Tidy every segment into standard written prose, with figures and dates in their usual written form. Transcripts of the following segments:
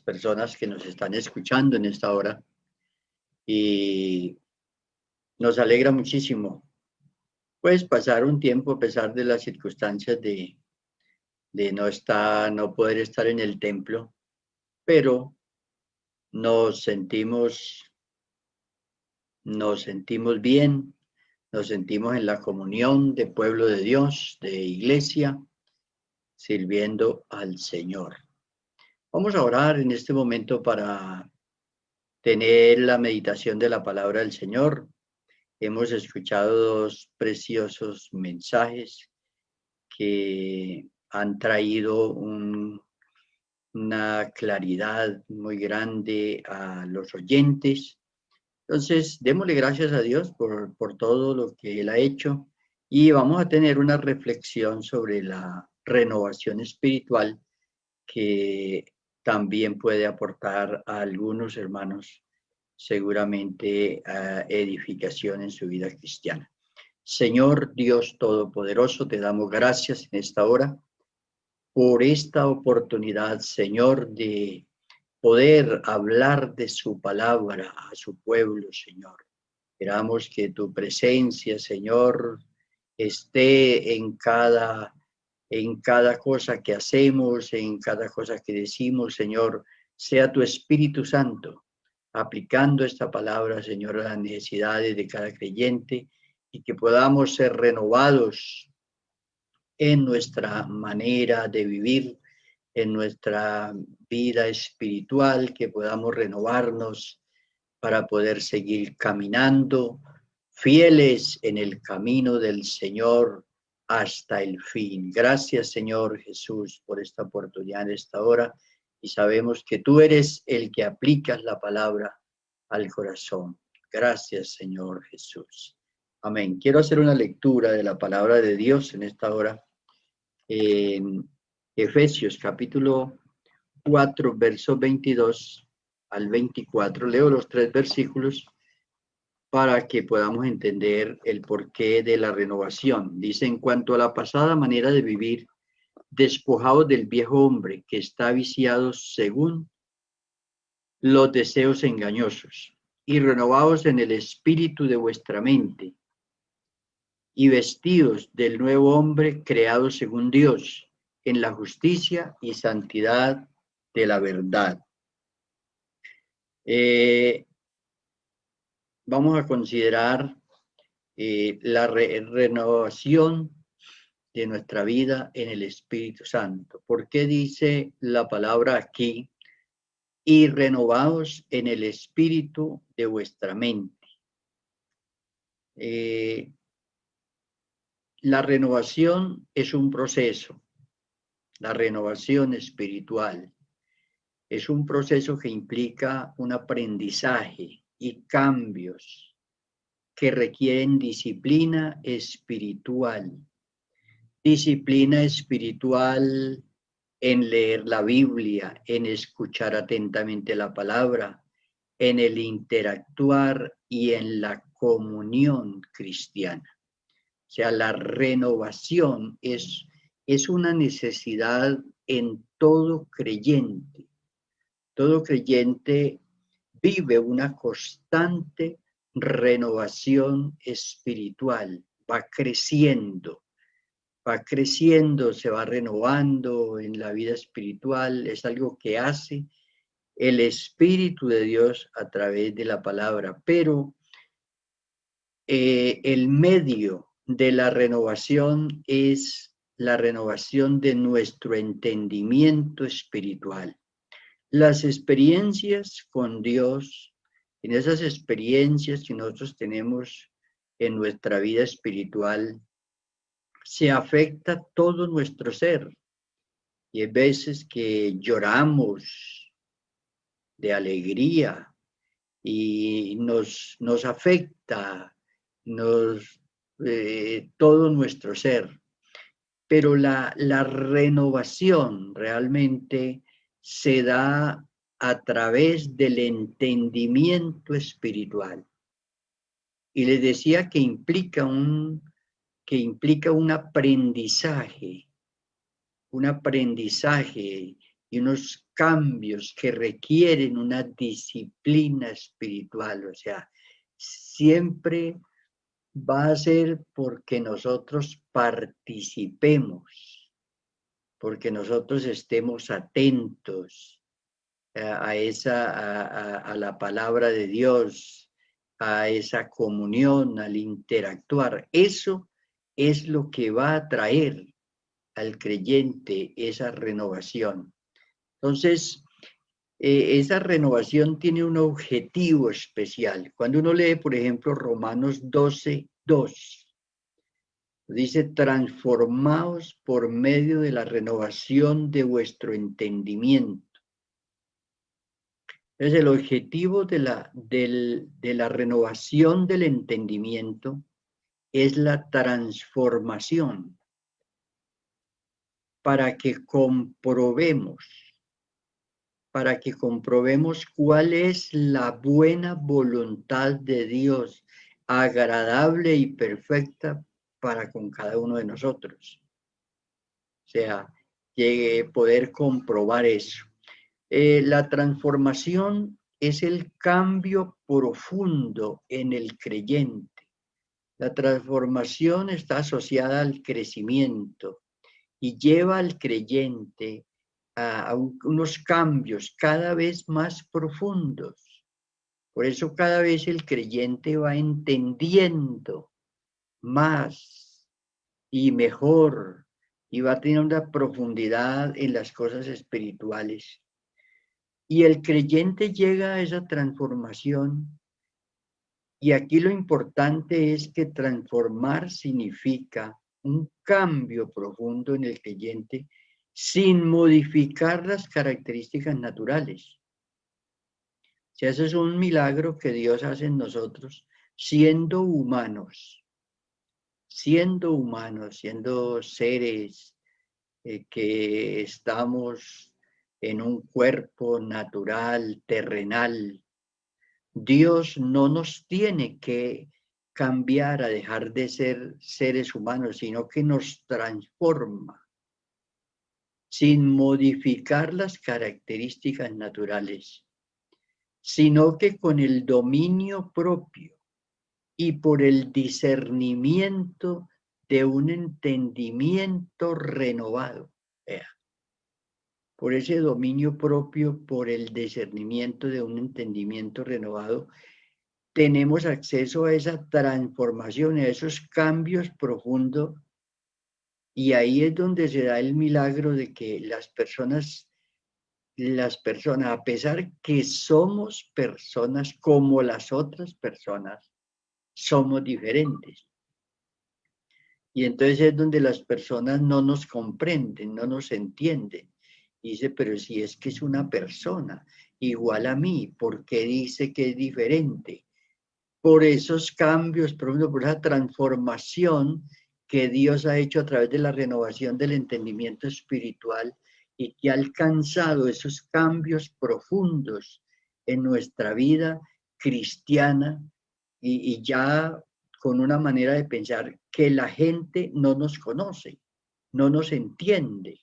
personas que nos están escuchando en esta hora y nos alegra muchísimo pues pasar un tiempo a pesar de las circunstancias de no poder estar en el templo, pero nos sentimos bien, nos sentimos en la comunión de pueblo de Dios, de iglesia, sirviendo al Señor. Vamos a orar en este momento para tener la meditación de la palabra del Señor. Hemos escuchado dos preciosos mensajes que han traído una claridad muy grande a los oyentes. Entonces, démosle gracias a Dios por todo lo que Él ha hecho y vamos a tener una reflexión sobre la renovación espiritual que también puede aportar a algunos hermanos seguramente edificación en su vida cristiana. Señor Dios Todopoderoso, te damos gracias en esta hora por esta oportunidad, Señor, de poder hablar de su palabra a su pueblo, Señor. Esperamos que tu presencia, Señor, esté en cada cosa que hacemos, en cada cosa que decimos, Señor, sea tu Espíritu Santo aplicando esta palabra, Señor, a las necesidades de cada creyente y que podamos ser renovados en nuestra manera de vivir, en nuestra vida espiritual, que podamos renovarnos para poder seguir caminando fieles en el camino del Señor hasta el fin. Gracias, Señor Jesús, por esta oportunidad en esta hora. Y sabemos que tú eres el que aplicas la palabra al corazón. Gracias, Señor Jesús. Amén. Quiero hacer una lectura de la palabra de Dios en esta hora. En Efesios capítulo 4, versos 22 al 24. Leo los 3 versículos para que podamos entender el porqué de la renovación. Dice: en cuanto a la pasada manera de vivir, despojados del viejo hombre que está viciado según los deseos engañosos, y renovados en el espíritu de vuestra mente, y vestidos del nuevo hombre creado según Dios, en la justicia y santidad de la verdad. Vamos a considerar la renovación de nuestra vida en el Espíritu Santo. ¿Por qué dice la palabra aquí? Y renovados en el espíritu de vuestra mente. La renovación es un proceso. La renovación espiritual es un proceso que implica un aprendizaje y cambios que requieren disciplina espiritual. Disciplina espiritual en leer la Biblia, en escuchar atentamente la palabra, en el interactuar y en la comunión cristiana. O sea, la renovación es una necesidad en todo creyente. Todo creyente vive una constante renovación espiritual, va creciendo, se va renovando en la vida espiritual, es algo que hace el Espíritu de Dios a través de la palabra, pero el medio de la renovación es la renovación de nuestro entendimiento espiritual. Las experiencias con Dios, en esas experiencias que nosotros tenemos en nuestra vida espiritual, se afecta todo nuestro ser. Y hay veces que lloramos de alegría y nos afecta todo nuestro ser. Pero la renovación realmente se da a través del entendimiento espiritual. Y les decía que implica un aprendizaje y unos cambios que requieren una disciplina espiritual. O sea, siempre va a ser porque nosotros participemos, porque nosotros estemos atentos a la palabra de Dios, a esa comunión, al interactuar. Eso es lo que va a traer al creyente esa renovación. Entonces, esa renovación tiene un objetivo especial. Cuando uno lee, por ejemplo, Romanos 12:2, dice, transformaos por medio de la renovación de vuestro entendimiento. Entonces, el objetivo de la renovación del entendimiento es la transformación para que comprobemos cuál es la buena voluntad de Dios, agradable y perfecta para con cada uno de nosotros. O sea, poder comprobar eso. La transformación es el cambio profundo en el creyente. La transformación está asociada al crecimiento y lleva al creyente a unos cambios cada vez más profundos. Por eso cada vez el creyente va entendiendo más y mejor y va a tener una profundidad en las cosas espirituales. Y el creyente llega a esa transformación. Y aquí lo importante es que transformar significa un cambio profundo en el creyente sin modificar las características naturales. O sea, eso es un milagro que Dios hace en nosotros, siendo humanos, siendo seres que estamos en un cuerpo natural, terrenal. Dios no nos tiene que cambiar a dejar de ser seres humanos, sino que nos transforma sin modificar las características naturales, sino que con el dominio propio y por el discernimiento de un entendimiento renovado. Por ese dominio propio, por el discernimiento de un entendimiento renovado, tenemos acceso a esa transformación, a esos cambios profundos, y ahí es donde se da el milagro de que las personas, a pesar que somos personas como las otras personas, somos diferentes. Y entonces es donde las personas no nos comprenden, no nos entienden. Y dice, pero si es que es una persona igual a mí, ¿por qué dice que es diferente? Por esos cambios, por esa transformación que Dios ha hecho a través de la renovación del entendimiento espiritual y que ha alcanzado esos cambios profundos en nuestra vida cristiana y ya con una manera de pensar que la gente no nos conoce, no nos entiende.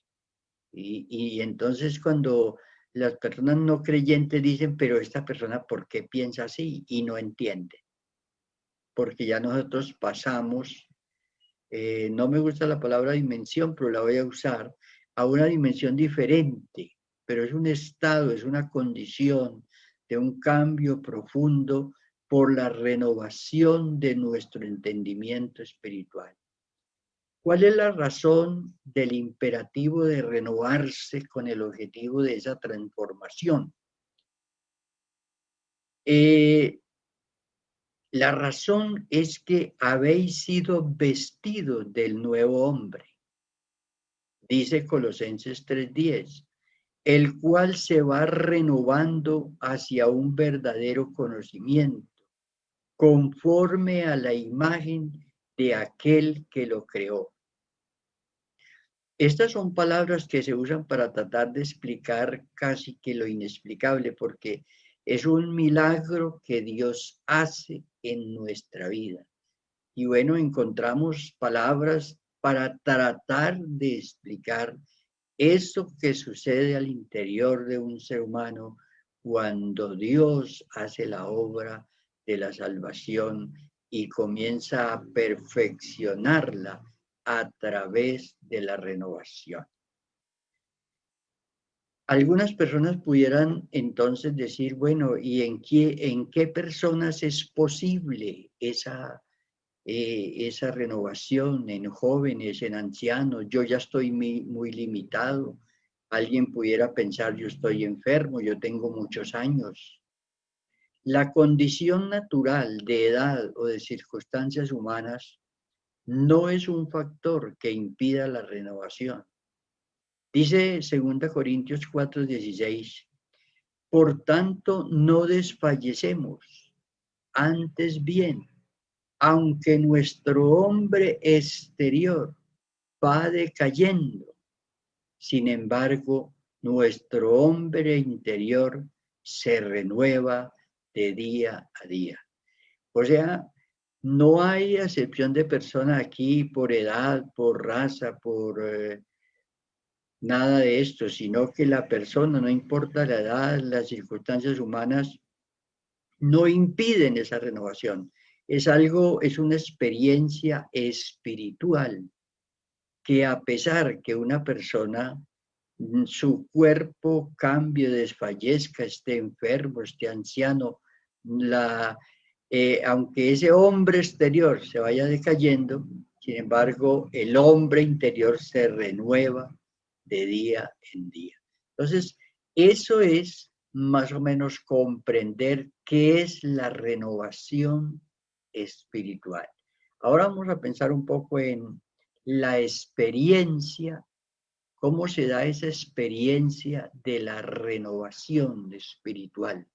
Y entonces cuando las personas no creyentes dicen, pero esta persona, ¿por qué piensa así? Y no entiende. Porque ya nosotros pasamos, no me gusta la palabra dimensión, pero la voy a usar, a una dimensión diferente, pero es un estado, es una condición de un cambio profundo por la renovación de nuestro entendimiento espiritual. ¿Cuál es la razón del imperativo de renovarse con el objetivo de esa transformación? La razón es que habéis sido vestidos del nuevo hombre, dice Colosenses 3:10, el cual se va renovando hacia un verdadero conocimiento, conforme a la imagen de aquel que lo creó. Estas son palabras que se usan para tratar de explicar casi que lo inexplicable, porque es un milagro que Dios hace en nuestra vida. Y bueno, encontramos palabras para tratar de explicar Eso que sucede al interior de un ser humano cuando Dios hace la obra de la salvación y comienza a perfeccionarla a través de la renovación. Algunas personas pudieran entonces decir, bueno, ¿y en qué personas es posible esa renovación? En jóvenes, en ancianos, yo ya estoy muy limitado. Alguien pudiera pensar, yo estoy enfermo, yo tengo muchos años. La condición natural de edad o de circunstancias humanas no es un factor que impida la renovación. Dice 2 Corintios 4:16, por tanto no desfallecemos, antes bien, aunque nuestro hombre exterior va decayendo, sin embargo, nuestro hombre interior se renueva de día a día. O sea, no hay acepción de persona aquí por edad, por raza, por nada de esto, sino que la persona, no importa la edad, las circunstancias humanas, no impiden esa renovación. Es algo, es una experiencia espiritual que a pesar que una persona, su cuerpo cambie, desfallezca, esté enfermo, esté anciano, aunque ese hombre exterior se vaya decayendo, sin embargo, el hombre interior se renueva de día en día. Entonces, eso es más o menos comprender qué es la renovación espiritual. Ahora vamos a pensar un poco en la experiencia, cómo se da esa experiencia de la renovación espiritual.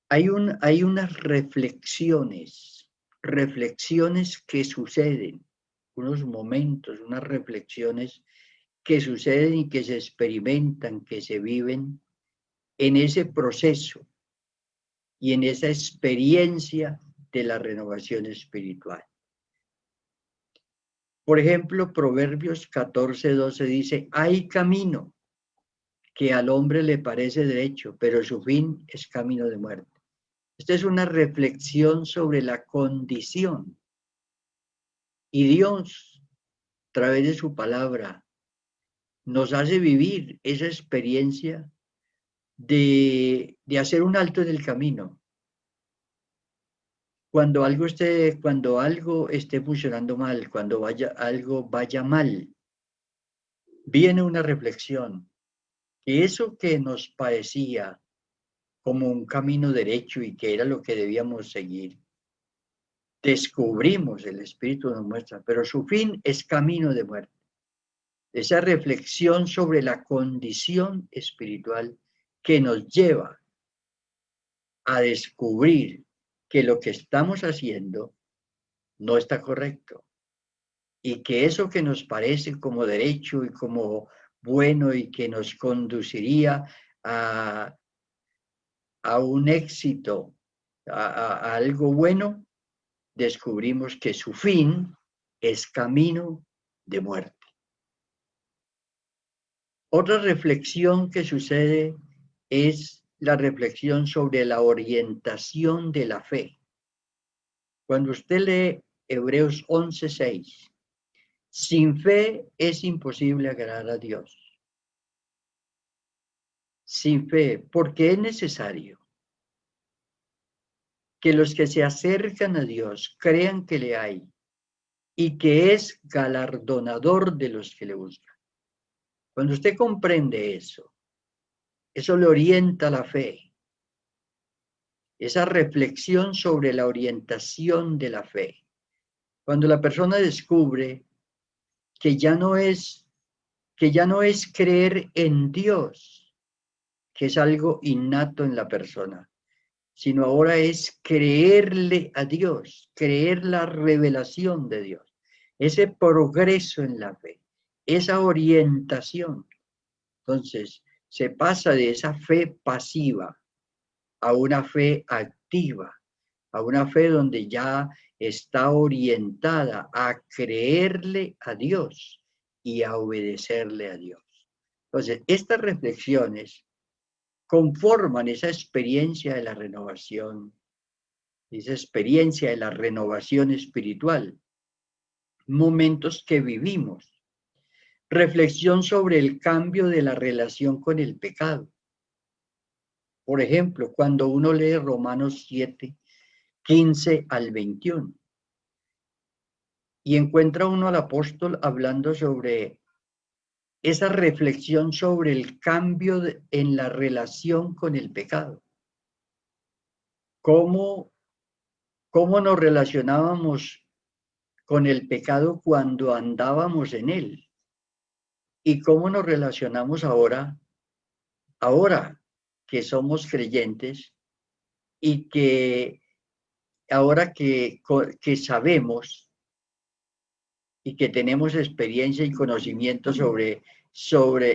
Hay unas reflexiones que suceden, unos momentos, unas reflexiones que suceden y que se experimentan, que se viven en ese proceso y en esa experiencia de la renovación espiritual. Por ejemplo, Proverbios 14:12 dice, hay camino que al hombre le parece derecho, pero su fin es camino de muerte. Esta es una reflexión sobre la condición. Y Dios, a través de su palabra, nos hace vivir esa experiencia de hacer un alto en el camino. Cuando algo esté funcionando mal, cuando algo vaya mal, viene una reflexión. Que eso que nos parecía como un camino derecho y que era lo que debíamos seguir, descubrimos, el Espíritu nos muestra, pero su fin es camino de muerte. Esa reflexión sobre la condición espiritual que nos lleva a descubrir que lo que estamos haciendo no está correcto y que eso que nos parece como derecho y como bueno y que nos conduciría a un éxito, a algo bueno, descubrimos que su fin es camino de muerte. Otra reflexión que sucede es la reflexión sobre la orientación de la fe. Cuando usted lee Hebreos 11:6, sin fe es imposible agradar a Dios. Sin fe, porque es necesario que los que se acercan a Dios crean que le hay y que es galardonador de los que le buscan. Cuando usted comprende eso le orienta la fe. Esa reflexión sobre la orientación de la fe. Cuando la persona descubre que ya no es creer en Dios, que es algo innato en la persona, sino ahora es creerle a Dios, creer la revelación de Dios, ese progreso en la fe, esa orientación. Entonces, se pasa de esa fe pasiva a una fe activa, a una fe donde ya está orientada a creerle a Dios y a obedecerle a Dios. Entonces, estas reflexiones conforman esa experiencia de la renovación, esa experiencia de la renovación espiritual, momentos que vivimos. Reflexión sobre el cambio de la relación con el pecado. Por ejemplo, cuando uno lee Romanos 7, 15 al 21, y encuentra uno al apóstol hablando sobre esa reflexión sobre el cambio en la relación con el pecado. ¿Cómo nos relacionábamos con el pecado cuando andábamos en él? ¿Y cómo nos relacionamos ahora que somos creyentes y que ahora que sabemos y que tenemos experiencia y conocimiento sobre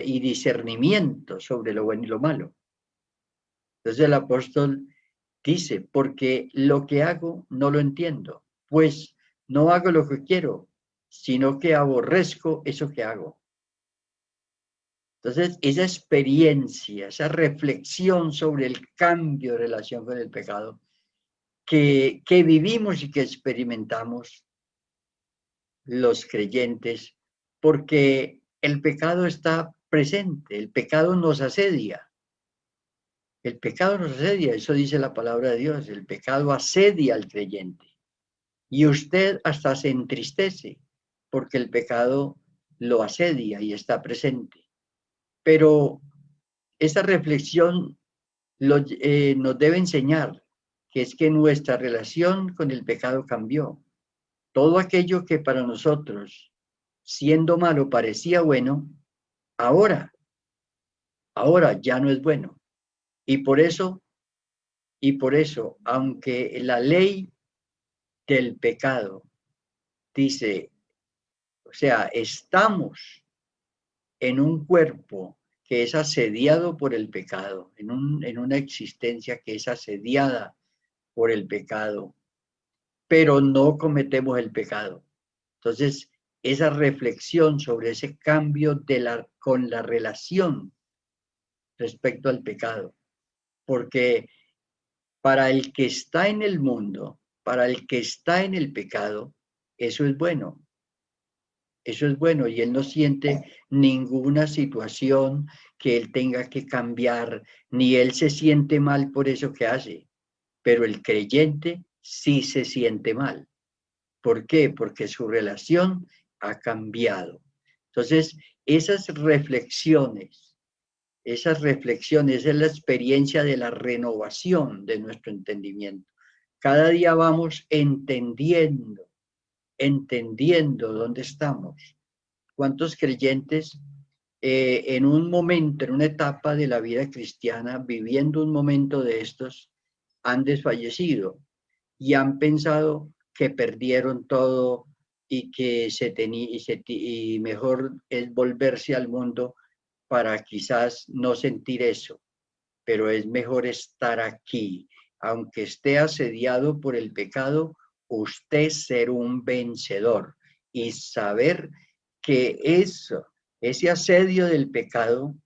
y discernimiento sobre lo bueno y lo malo? Entonces el apóstol dice, porque lo que hago no lo entiendo, pues no hago lo que quiero, sino que aborrezco eso que hago. Entonces, esa experiencia, esa reflexión sobre el cambio de relación con el pecado que vivimos y que experimentamos los creyentes, porque el pecado está presente, el pecado nos asedia. El pecado nos asedia, eso dice la palabra de Dios, el pecado asedia al creyente. Y usted hasta se entristece porque el pecado lo asedia y está presente. Pero esta reflexión nos debe enseñar que es que nuestra relación con el pecado cambió. Todo aquello que para nosotros, siendo malo, parecía bueno, ahora ya no es bueno. Y por eso, aunque la ley del pecado dice, o sea, estamos en un cuerpo que es asediado por el pecado, en una existencia que es asediada por el pecado, pero no cometemos el pecado. Entonces, esa reflexión sobre ese cambio con la relación respecto al pecado, porque para el que está en el mundo, para el que está en el pecado, eso es bueno. Eso es bueno y él no siente ninguna situación que él tenga que cambiar, ni él se siente mal por eso que hace. Pero el creyente sí se siente mal. ¿Por qué? Porque su relación ha cambiado. Entonces, esas reflexiones es la experiencia de la renovación de nuestro entendimiento. Cada día vamos entendiendo dónde estamos. ¿Cuántos creyentes en un momento, en una etapa de la vida cristiana, viviendo un momento de estos, han desfallecido y han pensado que perdieron todo y que y mejor es volverse al mundo para quizás no sentir eso, pero es mejor estar aquí, aunque esté asediado por el pecado, usted ser un vencedor y saber que ese asedio del pecado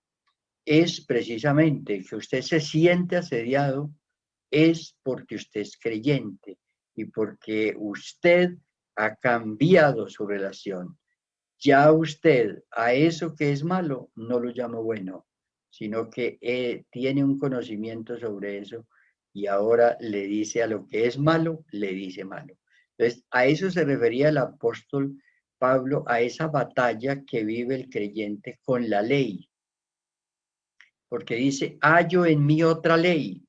es precisamente que usted se siente asediado, es porque usted es creyente y porque usted ha cambiado su relación. Ya usted a eso que es malo no lo llama bueno, sino que tiene un conocimiento sobre eso y ahora le dice a lo que es malo, le dice malo. Entonces, a eso se refería el apóstol Pablo, a esa batalla que vive el creyente con la ley. Porque dice, hallo en mí otra ley,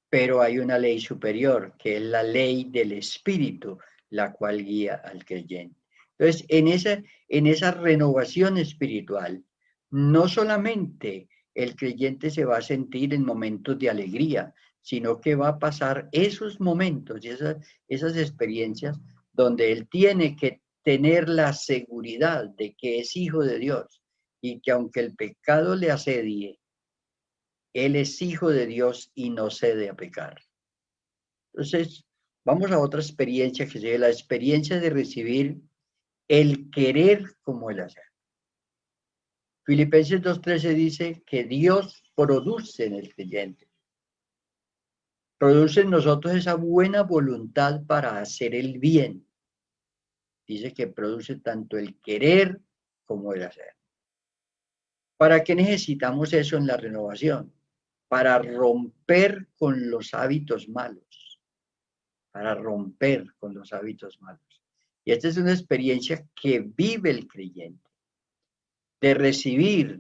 pero hay una ley superior, que es la ley del Espíritu, la cual guía al creyente. Entonces, en esa renovación espiritual, no solamente el creyente se va a sentir en momentos de alegría, sino que va a pasar esos momentos y esas experiencias donde él tiene que tener la seguridad de que es hijo de Dios y que aunque el pecado le asedie, él es hijo de Dios y no cede a pecar. Entonces, vamos a otra experiencia que sería la experiencia de recibir el querer como el hacer. Filipenses 2:13 dice que Dios produce en el creyente. Produce en nosotros esa buena voluntad para hacer el bien. Dice que produce tanto el querer como el hacer. ¿Para qué necesitamos eso en la renovación? Para romper con los hábitos malos. Para romper con los hábitos malos. Y esta es una experiencia que vive el creyente. De recibir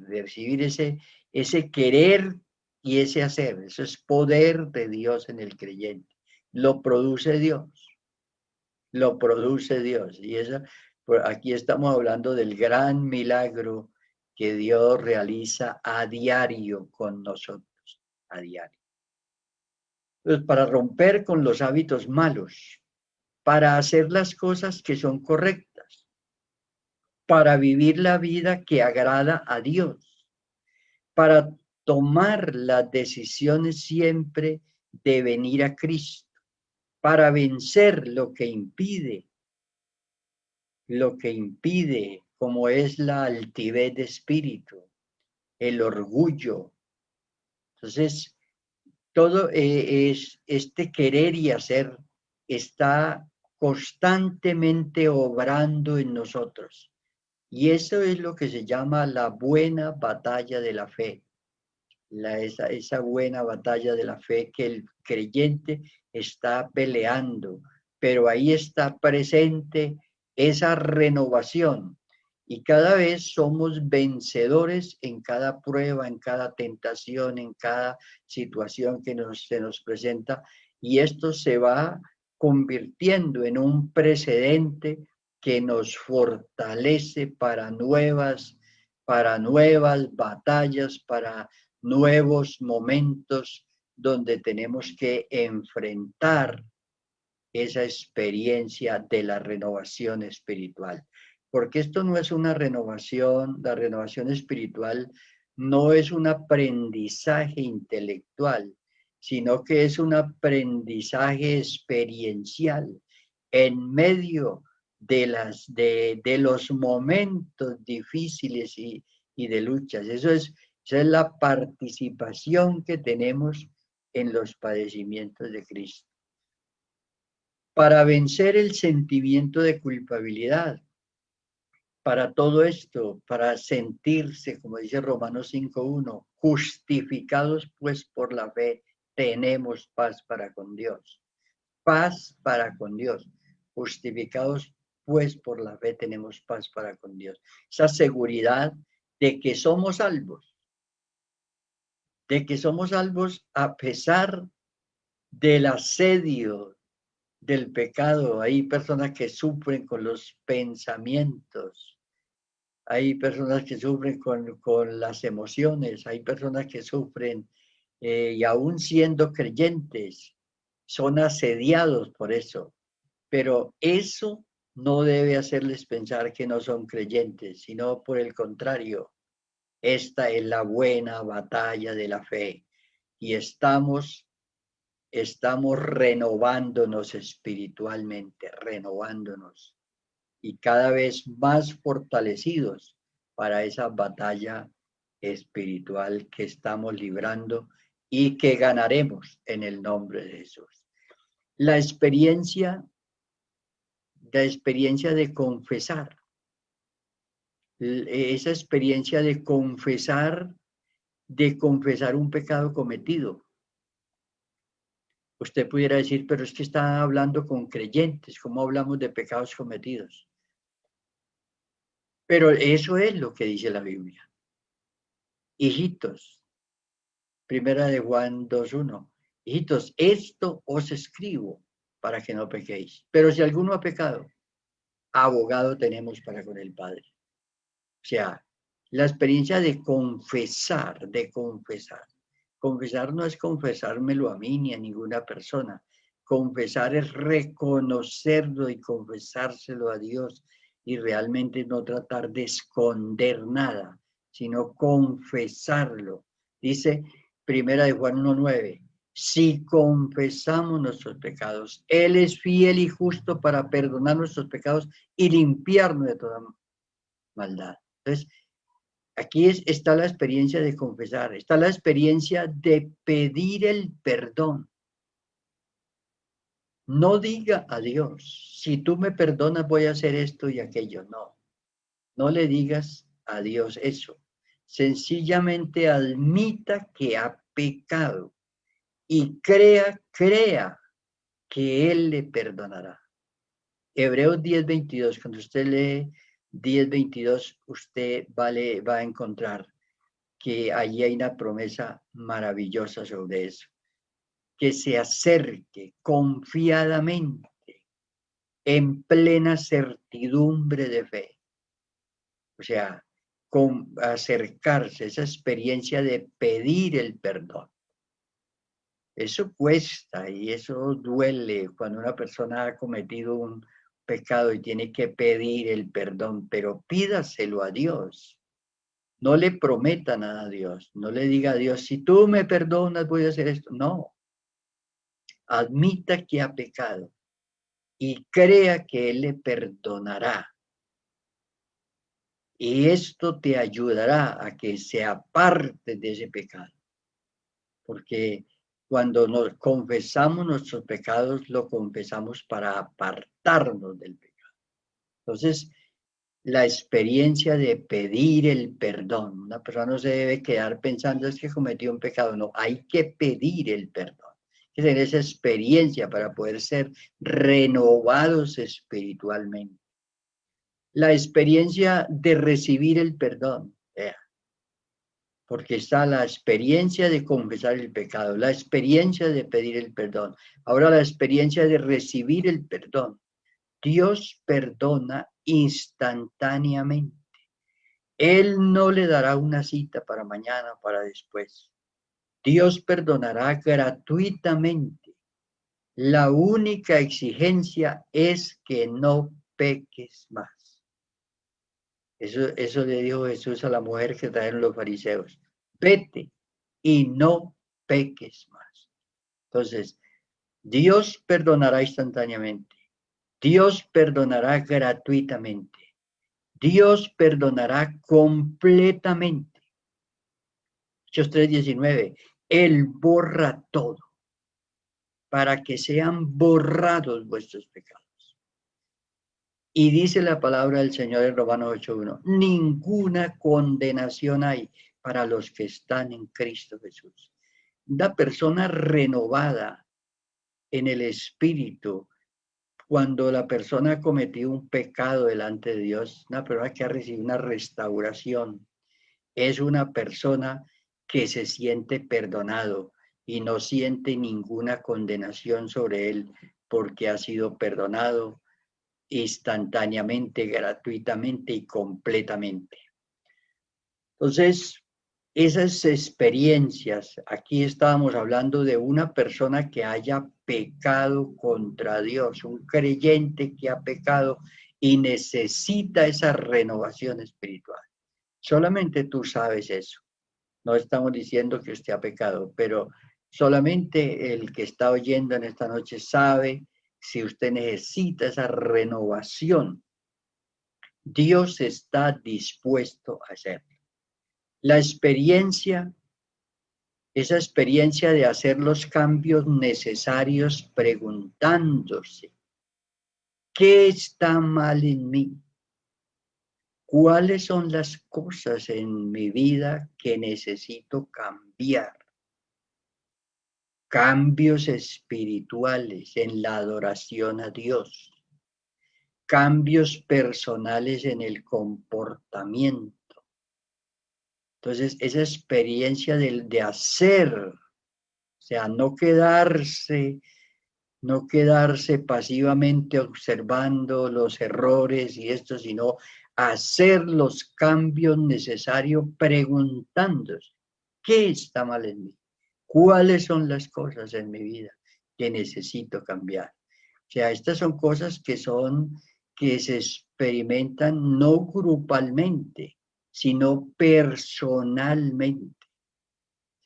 ese querer y ese hacer. Eso es poder de Dios en el creyente. Lo produce Dios. Lo produce Dios. Y eso, aquí estamos hablando del gran milagro que Dios realiza a diario con nosotros. A diario. Entonces, para romper con los hábitos malos, para hacer las cosas que son correctas, para vivir la vida que agrada a Dios, para tomar las decisiones siempre de venir a Cristo, para vencer lo que impide, como es la altivez de espíritu, el orgullo. Entonces, todo es este querer y hacer está constantemente obrando en nosotros. Y eso es lo que se llama la buena batalla de la fe. Esa buena batalla de la fe que el creyente está peleando, pero ahí está presente esa renovación. Y cada vez somos vencedores en cada prueba, en cada tentación, en cada situación que se nos presenta. Y esto se va convirtiendo en un precedente que nos fortalece para nuevas batallas, para nuevos momentos donde tenemos que enfrentar esa experiencia de la renovación espiritual. Porque esto no es una renovación, la renovación espiritual no es un aprendizaje intelectual, sino que es un aprendizaje experiencial en medio de los momentos difíciles y de luchas. Esa es la participación que tenemos en los padecimientos de Cristo. Para vencer el sentimiento de culpabilidad, para todo esto, para sentirse, como dice Romanos 5:1, justificados pues por la fe, tenemos paz para con Dios. Paz para con Dios. Justificados pues por la fe tenemos paz para con Dios. Esa seguridad de que somos salvos. De que somos salvos a pesar del asedio del pecado. Hay personas que sufren con los pensamientos. Hay personas que sufren con las emociones. Hay personas que sufren y aún siendo creyentes, son asediados por eso. Pero eso no debe hacerles pensar que no son creyentes, sino por el contrario. Esta es la buena batalla de la fe y estamos renovándonos espiritualmente, renovándonos y cada vez más fortalecidos para esa batalla espiritual que estamos librando y que ganaremos en el nombre de Jesús. La experiencia de confesar, esa experiencia de confesar un pecado cometido. Usted pudiera decir, pero es que está hablando con creyentes, ¿cómo hablamos de pecados cometidos? Pero eso es lo que dice la Biblia. Hijitos, primera de Juan 2:1. Hijitos, esto os escribo para que no pequéis. Pero si alguno ha pecado, abogado tenemos para con el Padre. O sea, la experiencia de confesar, Confesar no es confesármelo a mí ni a ninguna persona. Confesar es reconocerlo y confesárselo a Dios y realmente no tratar de esconder nada, sino confesarlo. Dice Primera de Juan 1:9, si confesamos nuestros pecados. Él es fiel y justo para perdonar nuestros pecados y limpiarnos de toda maldad. Entonces, aquí está la experiencia de confesar, está la experiencia de pedir el perdón. No diga a Dios, si tú me perdonas voy a hacer esto y aquello. No, no le digas a Dios eso. Sencillamente admita que ha pecado y crea que Él le perdonará. Hebreos 10:22, cuando usted lee 10:22, usted va a encontrar que allí hay una promesa maravillosa sobre eso. Que se acerque confiadamente, en plena certidumbre de fe. O sea, acercarse, esa experiencia de pedir el perdón. Eso cuesta y eso duele cuando una persona ha cometido un pecado y tiene que pedir el perdón, pero pídaselo a Dios. No le prometa nada a Dios. No le diga a Dios, si tú me perdonas voy a hacer esto. No. Admita que ha pecado y crea que Él le perdonará. Y esto te ayudará a que se aparte de ese pecado. Porque cuando nos confesamos nuestros pecados, lo confesamos para apartarnos del pecado. Entonces, la experiencia de pedir el perdón. Una persona no se debe quedar pensando es que cometió un pecado. No, hay que pedir el perdón. Hay que tener esa experiencia para poder ser renovados espiritualmente. La experiencia de recibir el perdón. Porque está la experiencia de confesar el pecado, la experiencia de pedir el perdón, ahora la experiencia de recibir el perdón. Dios perdona instantáneamente. Él no le dará una cita para mañana o para después. Dios perdonará gratuitamente. La única exigencia es que no peques más. Eso le dijo Jesús a la mujer que trajeron los fariseos. Vete y no peques más. Entonces, Dios perdonará instantáneamente. Dios perdonará gratuitamente. Dios perdonará completamente. Hechos 3:19. Él borra todo para que sean borrados vuestros pecados. Y dice la palabra del Señor en Romanos 8:1, ninguna condenación hay para los que están en Cristo Jesús. Una persona renovada en el espíritu, cuando la persona ha cometido un pecado delante de Dios, una persona que ha recibido una restauración, es una persona que se siente perdonado y no siente ninguna condenación sobre él porque ha sido perdonado instantáneamente, gratuitamente y completamente. Entonces, esas experiencias, aquí estábamos hablando de una persona que haya pecado contra Dios, un creyente que ha pecado y necesita esa renovación espiritual. Solamente tú sabes eso. No estamos diciendo que usted ha pecado, pero solamente el que está oyendo en esta noche sabe si usted necesita esa renovación. Dios está dispuesto a hacerlo. La experiencia, esa experiencia de hacer los cambios necesarios preguntándose, ¿qué está mal en mí? ¿Cuáles son las cosas en mi vida que necesito cambiar? Cambios espirituales en la adoración a Dios, cambios personales en el comportamiento. Entonces, esa experiencia de hacer, o sea, no quedarse pasivamente observando los errores y esto, sino hacer los cambios necesarios preguntándose, ¿qué está mal en mí? ¿Cuáles son las cosas en mi vida que necesito cambiar? O sea, estas son cosas que se experimentan no grupalmente, sino personalmente.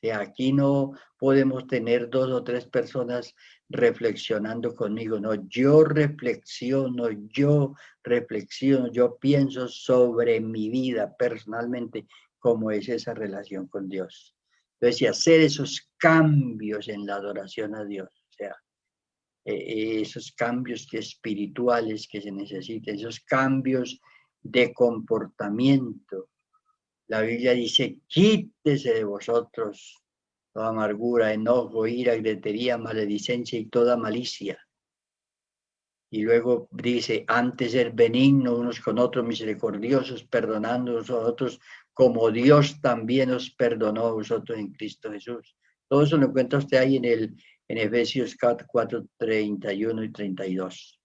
O sea, aquí no podemos tener 2 o 3 personas reflexionando conmigo, no, yo reflexiono, yo pienso sobre mi vida personalmente, cómo es esa relación con Dios. Entonces, y hacer esos cambios en la adoración a Dios, o sea, esos cambios espirituales que se necesitan, esos cambios de comportamiento. La Biblia dice, quítese de vosotros toda amargura, enojo, ira, gritería, maledicencia y toda malicia. Y luego dice, antes ser benignos unos con otros, misericordiosos, perdonándonos a otros, como Dios también os perdonó a vosotros en Cristo Jesús. Todo eso lo encuentra usted ahí en Efesios 4, 31 y 32.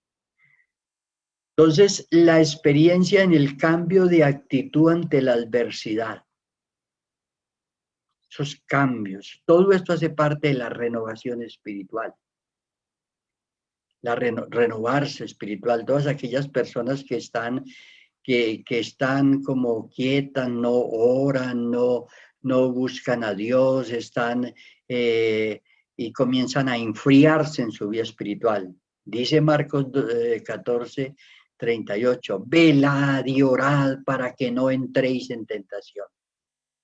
Entonces, la experiencia en el cambio de actitud ante la adversidad, esos cambios, todo esto hace parte de la renovación espiritual. Renovarse espiritual, todas aquellas personas que están como quietas, no oran, no buscan a Dios, están y comienzan a enfriarse en su vida espiritual. Dice Marcos 14, 38, velad y orad para que no entréis en tentación.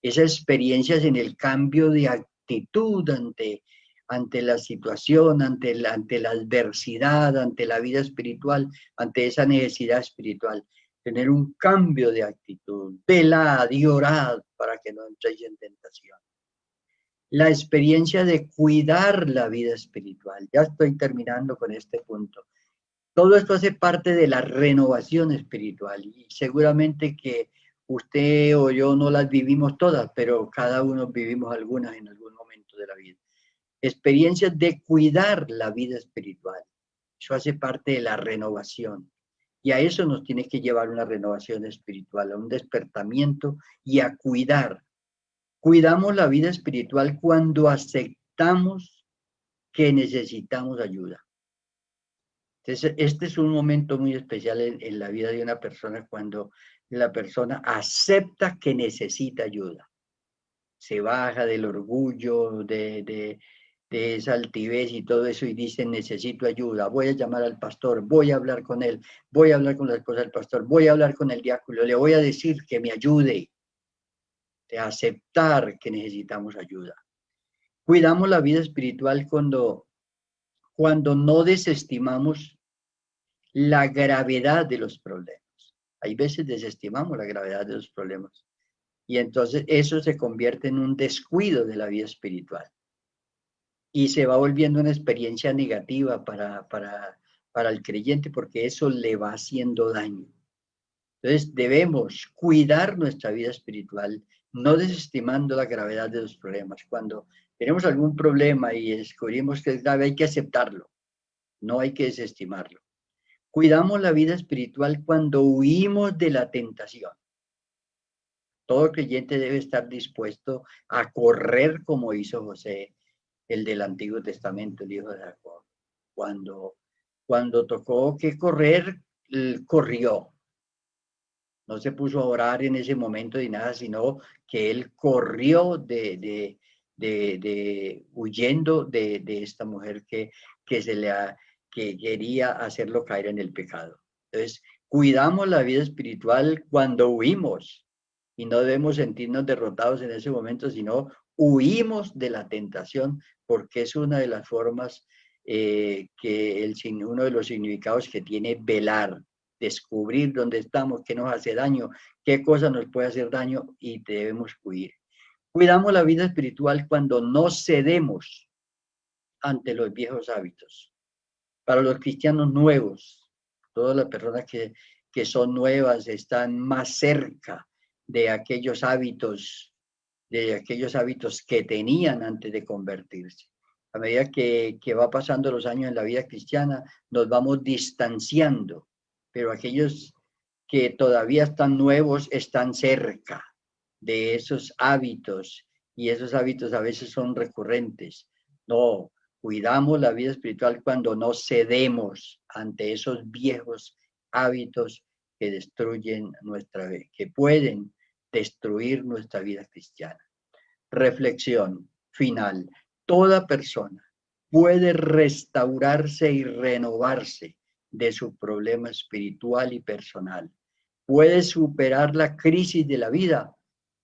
Esas experiencias en el cambio de actitud ante la situación, ante la adversidad, ante la vida espiritual, ante esa necesidad espiritual. Tener un cambio de actitud. Velad y orad para que no entréis en tentación. La experiencia de cuidar la vida espiritual. Ya estoy terminando con este punto. Todo esto hace parte de la renovación espiritual y seguramente que usted o yo no las vivimos todas, pero cada uno vivimos algunas en algún momento de la vida. Experiencias de cuidar la vida espiritual. Eso hace parte de la renovación. Y a eso nos tiene que llevar una renovación espiritual, a un despertamiento y a cuidar. Cuidamos la vida espiritual cuando aceptamos que necesitamos ayuda. Entonces, este es un momento muy especial en la vida de una persona cuando la persona acepta que necesita ayuda. Se baja del orgullo, de esa altivez y todo eso y dice, necesito ayuda, voy a llamar al pastor, voy a hablar con él, voy a hablar con la esposa del pastor, voy a hablar con el diácono, le voy a decir que me ayude, de aceptar que necesitamos ayuda. Cuidamos la vida espiritual cuando no desestimamos la gravedad de los problemas. Hay veces desestimamos la gravedad de los problemas y entonces eso se convierte en un descuido de la vida espiritual y se va volviendo una experiencia negativa para el creyente porque eso le va haciendo daño. Entonces debemos cuidar nuestra vida espiritual, no desestimando la gravedad de los problemas. Cuando tenemos algún problema y descubrimos que es grave, hay que aceptarlo, no hay que desestimarlo. Cuidamos la vida espiritual cuando huimos de la tentación. Todo creyente debe estar dispuesto a correr como hizo José, el del Antiguo Testamento, el hijo de Jacob. Cuando tocó que correr, corrió. No se puso a orar en ese momento ni nada, sino que él corrió huyendo de esta mujer que quería hacerlo caer en el pecado. Entonces, cuidamos la vida espiritual cuando huimos y no debemos sentirnos derrotados en ese momento, sino huimos de la tentación porque es una de las formas uno de los significados que tiene velar, descubrir dónde estamos, qué nos hace daño, qué cosa nos puede hacer daño y debemos huir. Cuidamos la vida espiritual cuando no cedemos ante los viejos hábitos. Para los cristianos nuevos, todas las personas que son nuevas están más cerca de aquellos hábitos que tenían antes de convertirse. A medida que va pasando los años en la vida cristiana, nos vamos distanciando, pero aquellos que todavía están nuevos están cerca de esos hábitos y esos hábitos a veces son recurrentes. No, cuidamos la vida espiritual cuando no cedemos ante esos viejos hábitos que destruyen nuestra vida, que pueden destruir nuestra vida cristiana. Reflexión. final. Toda persona puede restaurarse y renovarse de su problema espiritual y personal. Puede superar la crisis de la vida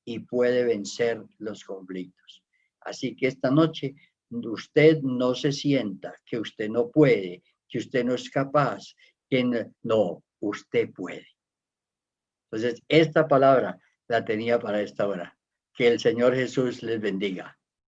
y puede vencer los conflictos. Así que esta noche usted no se sienta que usted no puede, que usted no es capaz, que no, usted puede. Entonces, esta palabra la tenía para esta hora. Que el Señor Jesús les bendiga.